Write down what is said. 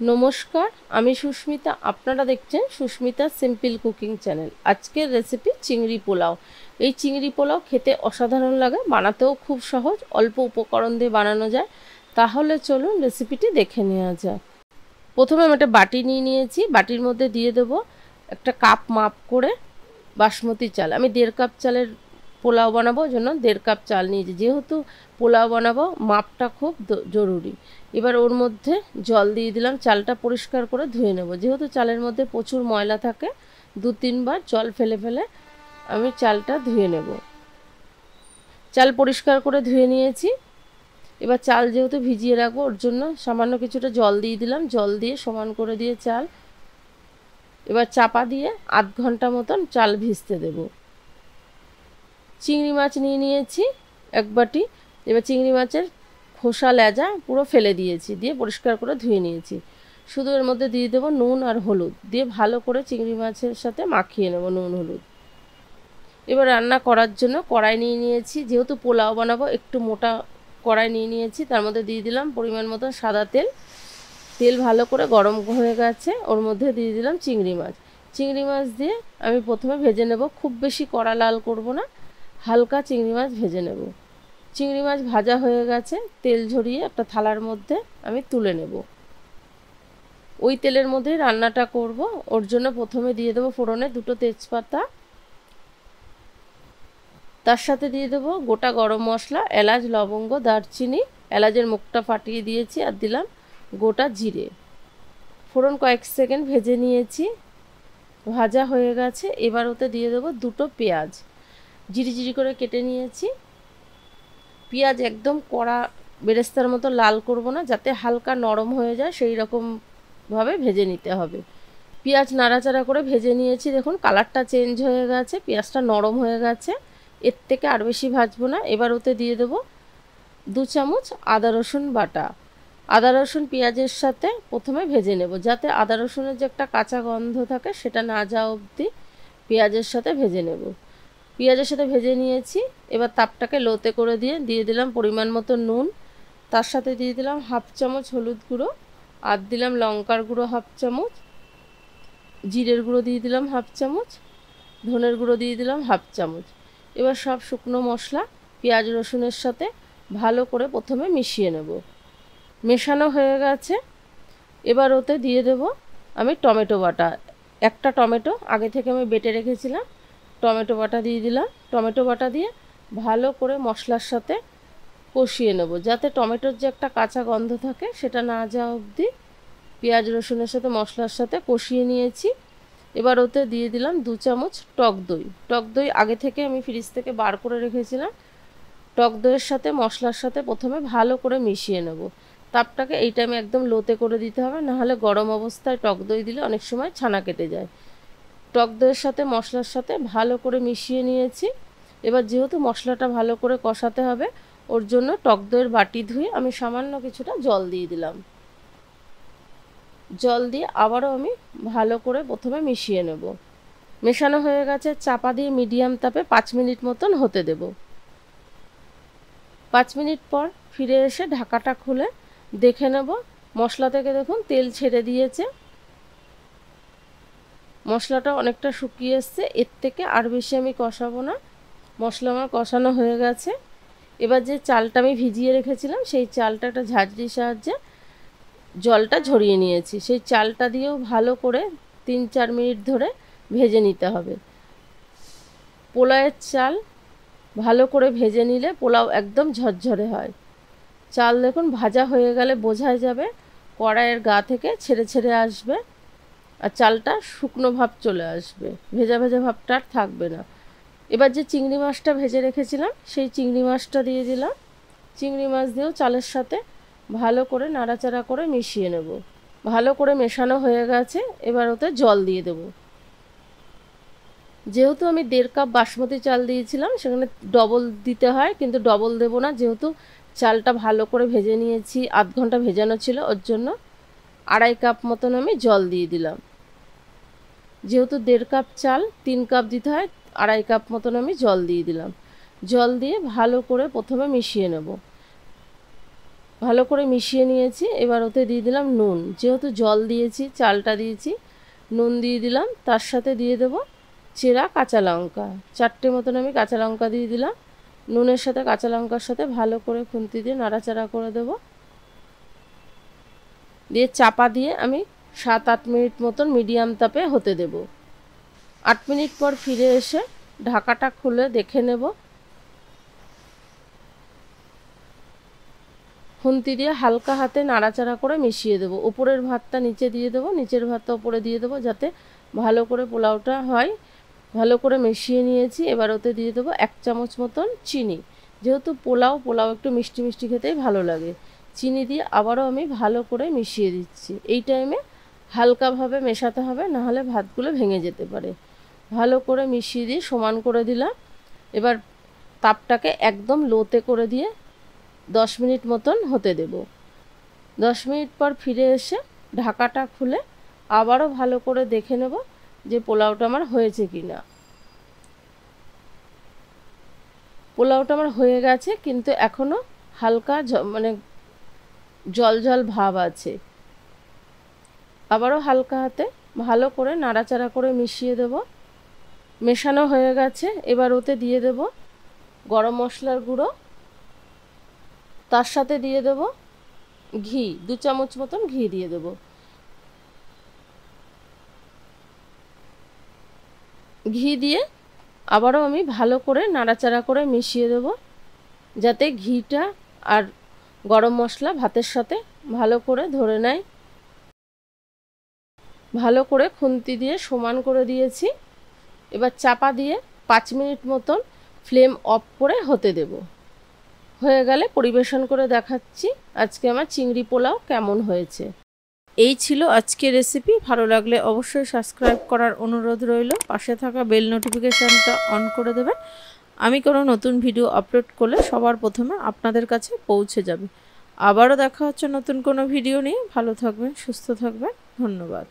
নমস্কার, আমি সুস্মিতা। আপনারা দেখছেন সুস্মিতা সিম্পল কুকিং চ্যানেল। আজকের রেসিপি চিংড়ি পোলাও। এই চিংড়ি পোলাও খেতে অসাধারণ লাগে, বানাতেও খুব সহজ, অল্প উপকরণ দিয়ে বানানো যায়। তাহলে চলুন রেসিপিটি দেখে নেওয়া যাক। প্রথমে আমি একটা বাটি নিয়ে নিয়েছি, বাটির মধ্যে দিয়ে দেবো একটা কাপ মাপ করে বাসমতি চাল। আমি 1.5 কাপ চালের পোলাও বানাবো, জন্য 1.5 কাপ চাল নিয়েছি। যেহেতু পোলাও বানাবো মাপটা খুব জরুরি। এবার ওর মধ্যে জল দিয়ে দিলাম, চালটা পরিষ্কার করে ধুয়ে নেব। যেহেতু চালের মধ্যে প্রচুর ময়লা থাকে, 2-3 বার জল ফেলে ফেলে আমি চালটা ধুয়ে নেব। চাল পরিষ্কার করে ধুয়ে নিয়েছি। এবার চাল যেহেতু ভিজিয়ে রাখবো, ওর জন্য সামান্য কিছুটা জল দিয়ে দিলাম। জল দিয়ে সমান করে দিয়ে চাল এবার চাপা দিয়ে আধ ঘন্টা মতন চাল ভিজতে দেব। চিংড়ি মাছ নিয়ে নিয়েছি 1 বাটি। এবার চিংড়ি মাছের খোসা লেজা পুরো ফেলে দিয়েছি, দিয়ে পরিষ্কার করে ধুয়ে নিয়েছি। শুধু এর মধ্যে দিয়ে দেবো নুন আর হলুদ, দিয়ে ভালো করে চিংড়ি মাছের সাথে মাখিয়ে নেব নুন হলুদ। এবার রান্না করার জন্য কড়াই নিয়ে নিয়েছি। যেহেতু পোলাও বানাবো একটু মোটা কড়াই নিয়ে নিয়েছি, তার মধ্যে দিয়ে দিলাম পরিমাণ মতো সাদা তেল। তেল ভালো করে গরম হয়ে গেছে, ওর মধ্যে দিয়ে দিলাম চিংড়ি মাছ। চিংড়ি মাছ দিয়ে আমি প্রথমে ভেজে নেব, খুব বেশি কড়া লাল করব না, হালকা চিংড়ি মাছ ভেজে নেব। চিংড়ি মাছ ভাজা হয়ে গেছে, তেল ঝরিয়ে একটা থালার মধ্যে আমি তুলে নেব। ওই তেলের মধ্যেই রান্নাটা করব। ওর জন্য প্রথমে দিয়ে দেবো ফোড়নে 2টো তেজপাতা, তার সাথে দিয়ে দেবো গোটা গরম মশলা, এলাচ, লবঙ্গ, দারচিনি। এলাচের মুখটা ফাটিয়ে দিয়েছি, আর দিলাম গোটা জিরে। ফোড়ন কয়েক সেকেন্ড ভেজে নিয়েছি, ভাজা হয়ে গেছে। এবার ওতে দিয়ে দেবো 2টো পেঁয়াজ, জিরি করে কেটে নিয়েছি। পেঁয়াজ একদম কড়া বেরেস্তার মতো লাল করব না, যাতে হালকা নরম হয়ে যায় সেই রকমভাবে ভেজে নিতে হবে। পেঁয়াজ নাড়াচাড়া করে ভেজে নিয়েছি, দেখুন কালারটা চেঞ্জ হয়ে গেছে, পেঁয়াজটা নরম হয়ে গেছে। এর থেকে আর বেশি ভাজবো না। এবার ওতে দিয়ে দেবো 2 চামচ আদা রসুন বাটা। আদা রসুন পেঁয়াজের সাথে প্রথমে ভেজে নেব, যাতে আদা রসুনের যে একটা কাঁচা গন্ধ থাকে সেটা না যাওয়া অবধি পেঁয়াজের সাথে ভেজে নেব। পেঁয়াজের সাথে ভেজে নিয়েছি। এবার তাপটাকে লোতে করে দিয়ে দিলাম পরিমাণ মতো নুন, তার সাথে দিয়ে দিলাম 1/2 চামচ হলুদ গুঁড়ো, আর দিলাম লঙ্কার গুঁড়ো 1/2 চামচ, জিরের গুঁড়ো দিয়ে দিলাম 1/2 চামচ, ধনের গুঁড়ো দিয়ে দিলাম 1/2 চামচ। এবার সব শুকনো মশলা পেঁয়াজ রসুনের সাথে ভালো করে প্রথমে মিশিয়ে নেব। মেশানো হয়ে গেছে। এবার ওতে দিয়ে দেব আমি টমেটো বাটা। একটা টমেটো আগে থেকে আমি বেটে রেখেছিলাম, টমেটো বাটা দিয়ে দিলাম। টমেটো বাটা দিয়ে ভালো করে মশলার সাথে কষিয়ে নেব, যাতে টমেটোর যে একটা কাঁচা গন্ধ থাকে সেটা না যাওয়া অবধি পেঁয়াজ রসুনের সাথে মশলার সাথে কষিয়ে নিয়েছি। এবার ওতে দিয়ে দিলাম 2 চামচ টক দই। টক দই আগে থেকে আমি ফ্রিজ থেকে বার করে রেখেছিলাম। টক দইয়ের সাথে মশলার সাথে প্রথমে ভালো করে মিশিয়ে নেব। তাপটাকে এই টাইমে একদম লোতে করে দিতে হবে, নাহলে গরম অবস্থায় টক দই দিলে অনেক সময় ছানা কেটে যায়। টক দইয়ের সাথে মশলার সাথে ভালো করে মিশিয়ে নিয়েছি। এবার যেহেতু মশলাটা ভালো করে কষাতে হবে, ওর জন্য টক দইয়ের বাটি ধুয়ে আমি সামান্য কিছুটা জল দিয়ে দিলাম। জল দিয়ে আবারও আমি ভালো করে প্রথমে মিশিয়ে নেব। মেশানো হয়ে গেছে, চাপা দিয়ে মিডিয়াম তাপে 5 মিনিট মতন হতে দেব। 5 মিনিট পর ফিরে এসে ঢাকাটা খুলে দেখে নেব, মশলা থেকে দেখুন তেল ছেড়ে দিয়েছে, মশলাটা অনেকটা শুকিয়ে এসছে। এর থেকে আর বেশি আমি কষাবো না, মশলা আমার কষানো হয়ে গেছে। এবার যে চালটা আমি ভিজিয়ে রেখেছিলাম, সেই চালটা একটা ঝাঁঝরির সাহায্যে জলটা ঝরিয়ে নিয়েছি। সেই চালটা দিয়েও ভালো করে 3-4 মিনিট ধরে ভেজে নিতে হবে। পোলাওয়ের চাল ভালো করে ভেজে নিলে পোলাও একদম ঝরঝরে হয়। চাল দেখুন ভাজা হয়ে গেলে বোঝাই যাবে, কড়াইয়ের গা থেকে ছেড়ে ছেড়ে আসবে, আর চালটা শুকনো ভাব চলে আসবে, ভেজা ভেজা ভাবটা আর থাকবে না। এবার যে চিংড়ি মাছটা ভেজে রেখেছিলাম, সেই চিংড়ি মাছটা দিয়ে দিলাম। চিংড়ি মাছ দিয়েও চালের সাথে ভালো করে নাড়াচাড়া করে মিশিয়ে নেব। ভালো করে মেশানো হয়ে গেছে। এবার ওতে জল দিয়ে দেব। যেহেতু আমি 1.5 কাপ বাসমতি চাল দিয়েছিলাম, সেখানে ডবল দিতে হয়, কিন্তু ডবল দেব না। যেহেতু চালটা ভালো করে ভেজে নিয়েছি, আধ ঘন্টা ভেজানো ছিল, ওর জন্য 2.5 কাপ মতন আমি জল দিয়ে দিলাম। যেহেতু 1.5 কাপ চাল 3 কাপ দিতে হয়, 2.5 কাপ মতন আমি জল দিয়ে দিলাম। জল দিয়ে ভালো করে প্রথমে মিশিয়ে নেব। ভালো করে মিশিয়ে নিয়েছি। এবার ওতে দিয়ে দিলাম নুন, যেহেতু জল দিয়েছি, চালটা দিয়েছি, নুন দিয়ে দিলাম। তার সাথে দিয়ে দেব চেরা কাঁচা লঙ্কা, 4টে মতন আমি কাঁচা লঙ্কা দিয়ে দিলাম। নুনের সাথে কাঁচা লঙ্কার সাথে ভালো করে খুন্তি দিয়ে নাড়াচাড়া করে দেব। দিয়ে চাপা দিয়ে আমি 7-8 মিনিট মতন মিডিয়াম তাপে হতে দেব। 8 মিনিট পর ফিরে এসে ঢাকাটা খুলে দেখে নেব। খুন্তি দিয়ে হালকা হাতে নাড়াচাড়া করে মিশিয়ে দেবো। উপরের ভাতটা নিচে দিয়ে দেবো, নিচের ভাতটা উপরে দিয়ে দেবো, যাতে ভালো করে পোলাওটা হয়। ভালো করে মিশিয়ে নিয়েছি। এবার ওতে দিয়ে দেবো 1 চামচ মতন চিনি, যেহেতু পোলাও একটু মিষ্টি মিষ্টি খেতেই ভালো লাগে। চিনি দিয়ে আবারও আমি ভালো করে মিশিয়ে দিচ্ছি। এই টাইমে হালকাভাবে মেশাতে হবে, নাহলে ভাতগুলো ভেঙে যেতে পারে। ভালো করে মিশিয়ে দিয়ে সমান করে দিলাম। এবার তাপটাকে একদম লোতে করে দিয়ে 10 মিনিট মতন হতে দেব। 10 মিনিট পর ফিরে এসে ঢাকাটা খুলে আবারও ভালো করে দেখে নেব যে পোলাওটা আমার হয়েছে কি না। পোলাওটা আমার হয়ে গেছে, কিন্তু এখনও হালকা জল জল ভাব আছে। আবারও হালকা হাতে ভালো করে নাড়াচাড়া করে মিশিয়ে দেব। মেশানো হয়ে গেছে। এবার ওতে দিয়ে দেব গরম মশলার গুঁড়ো, তার সাথে দিয়ে দেব ঘি, 2 চামচ মতন ঘি দিয়ে দেব। ঘি দিয়ে আবারও আমি ভালো করে নাড়াচাড়া করে মিশিয়ে দেব, যাতে ঘিটা আর গরম মশলা ভাতের সাথে ভালো করে ধরে নেয়। ভালো করে খুন্তি দিয়ে সমান করে দিয়েছি। এবার চাপা দিয়ে 5 মিনিট মতন ফ্লেম অফ করে হতে দেব। হয়ে গেলে পরিবেশন করে দেখাচ্ছি আজকে আমার চিংড়ি পোলাও কেমন হয়েছে। এই ছিল আজকের রেসিপি। ভালো লাগলে অবশ্যই সাবস্ক্রাইব করার অনুরোধ রইল। পাশে থাকা বেল নোটিফিকেশানটা অন করে দেবেন। আমি কোনো নতুন ভিডিও আপলোড করলে সবার প্রথমে আপনাদের কাছে পৌঁছে যাবে। আবারও দেখা হচ্ছে নতুন কোনো ভিডিও নিয়ে। ভালো থাকবেন, সুস্থ থাকবেন। ধন্যবাদ।